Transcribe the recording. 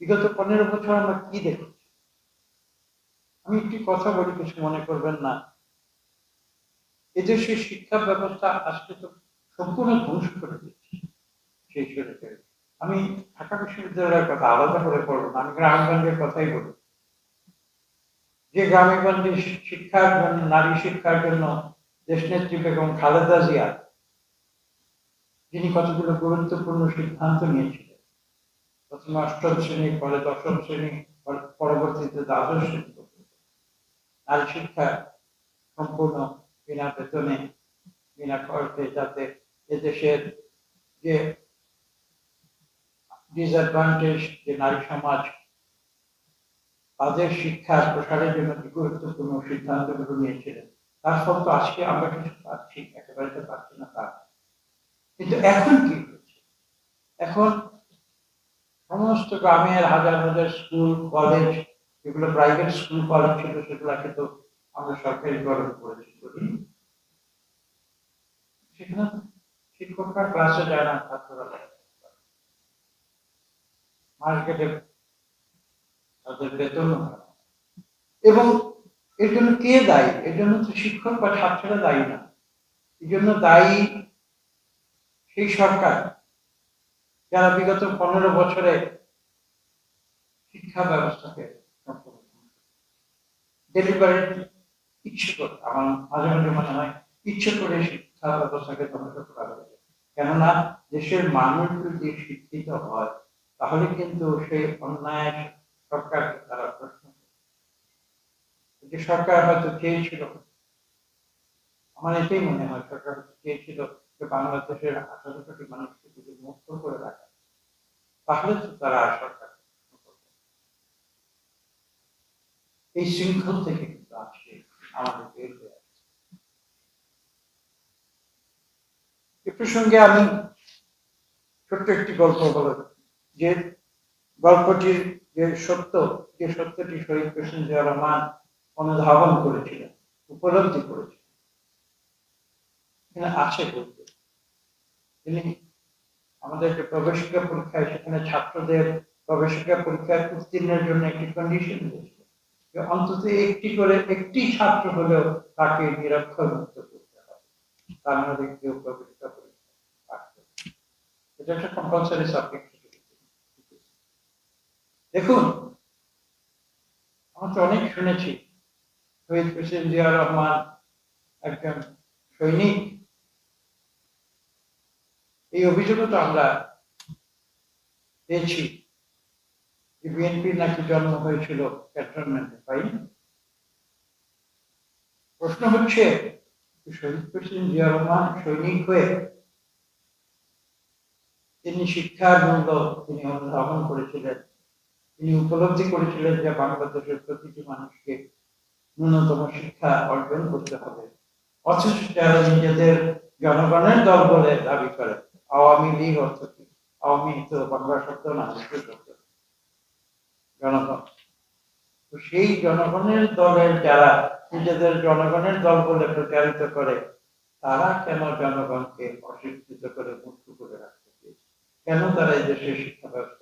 বিগত 15 বছর আমরা কি দেখেছি? আমি একটি কথা বলি, কিছু মনে করবেন না। এদেশের শিক্ষা ব্যবস্থা আজকে তো সম্পূর্ণ ধ্বংস করে দিচ্ছে সেই শরীরে। আমি ঢাকা বিশ্ববিদ্যালয়ের কথা আলাদা করে পড়বো না, আমি গ্রামগঞ্জের কথাই বলি। যে গ্রামে গঞ্জে শিক্ষার জন্য, নারী শিক্ষার জন্য দেশনেত্রী বেগম খালেদা জিয়া, যিনি কতগুলো গুরুত্বপূর্ণ সিদ্ধান্ত নিয়েছিলেন, প্রথমে 8ম শ্রেণী, পরে 10ম শ্রেণী, পরবর্তীতে দ্বাদশ শ্রেণী, নারী শিক্ষা সম্পূর্ণ বিনা বেতনে, বিনা খরচে, যাতে এদেশের যে ডিসঅ্যাডভান্টেজ, যে নারী সমাজ, তাদের শিক্ষার প্রসারের জন্য গুরুত্বপূর্ণ সিদ্ধান্তগুলো নিয়েছিলেন। তার ফল তো আজকে আমরা কিছু পাচ্ছি, একেবারে তো পাচ্ছি না তা। কিন্তু এখন কি হচ্ছে? এখন সমস্ত গ্রামের হাজার হাজার স্কুল কলেজ, যেগুলো প্রাইভেট স্কুল কলেজ ছিল, সেগুলাকে তো আমরা সরকারিকরণ করেছি করি। সেখানে শিক্ষকরা ক্লাসে যায় না, ছাত্ররা মাস গেলে তাদের বেতন, এবং এর জন্য কে দায়ী? এর জন্য তো শিক্ষক বা ছাত্ররা দায়ী না। এই জন্য দায়ী সেই সরকার, যারা বিগত 15 বছরে শিক্ষা ব্যবস্থাকে ডেলিভারিটলি, ইচ্ছে করে, আমার মাঝে মাঝে মনে হয় ইচ্ছে করে শিক্ষা ব্যবস্থাকে ধ্বংস করা হয়েছে। কেননা দেশের মানুষ যদি শিক্ষিত হয়, তাহলে কিন্তু সেই অন্যায় সরকারকে তারা প্রশ্ন, যে সরকার হয়তো চেয়েছিল, আমার এটাই মনে হয়, সরকার চেয়েছিল যে বাংলাদেশের 18 কোটি মানুষকে যদি মুক্ত করে রাখা, তাহলে তো তারা সরকার এই শৃঙ্খল থেকে কিন্তু আজকে আমাদের বের হয়ে আসছে। এ প্রসঙ্গে আমি ছোট্ট একটি গল্প বলব, যে গল্পটির যে সত্যটি শহীদ প্রেসিডেন্ট জিয়া রহমান অনুধাবন করেছিলেন, উপলব্ধি করেছিলেন, এখানে আছে বলতে। তিনি আমাদের যে প্রবেশিকা পরীক্ষায়, সেখানে ছাত্রদের প্রবেশিকা পরীক্ষায় উত্তীর্ণের জন্য একটি কন্ডিশন দিয়েছিল যে অন্তত একটি ছাত্র হলেও তাকে নিরক্ষর মুক্ত করতে হবে, তার মধ্যে কেউ প্রবেশিকা পরীক্ষা পাস করবে। এটা একটা কম্পালসারি সাবজেক্ট। দেখুন, আমরা তো অনেক শুনেছি শহীদ প্রেসিডেন্ট জিয়া রহমান একজন সৈনিক, এই অভিযোগও তো আমরা পেয়েছি যে বিএনপির নাকি জন্ম হয়েছিল ক্যান্টনমেন্টে, তাই? প্রশ্ন হচ্ছে, শহীদ প্রেসিডেন্ট জিয়া রহমান সৈনিক হয়ে তিনি শিক্ষার মূল্য তিনি অনুধাবন করেছিলেন, তিনি উপলব্ধি করেছিলেন যে বাংলাদেশের প্রতিটি মানুষকে ন্যূনতম শিক্ষা অর্জন করতে হবে। অথচ যারা নিজেদের জনগণের দল বলে দাবি করে, আওয়ামী লীগ অর্থ কি? আওয়ামী তো বাংলা শব্দ না, শব্দ, জনগণ। তো সেই জনগণের দলের যারা নিজেদের জনগণের দল বলে প্রচারিত করে, তারা কেন জনগণকে অশিক্ষিত করে মুক্ত করে রাখতে চেয়েছে? কেন তারা এই দেশের শিক্ষা ব্যবস্থা